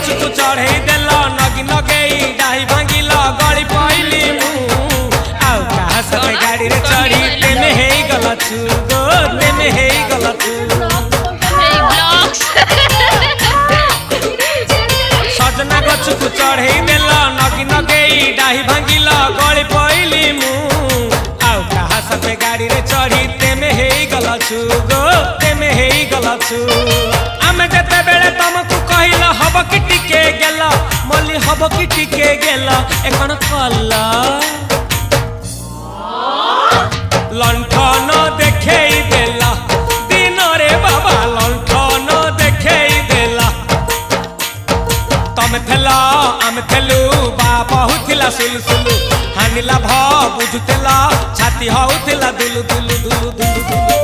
गछकु चढ़े देल नगी नगेई डाही भांगिल गली पइली मु आउ कहा सब गाड़ी रे चढ़ी तेने हेई गला छु गो तेने हेई गला छु सजना गछकु चढ़े देल नगी नगेई डाही भांगिल गली पइली मु आउ कहा सब गाड़ी रे चढ़ी तेने हेई गला छु गो तेने हेई गला छु आमे जते बेले तुमको कहिल हब कि टिके गेल मल्ली हब कि टिके गेल एकन कला लंठन देखेई देला दिन रे बाबा लंठन देखेई देला तमे थेला आमे थेलु बाबा हुथिला सुलु हानिला भ बुझुतेला छाती हउथिला दुलु दुलु दुलु दुलु दुलु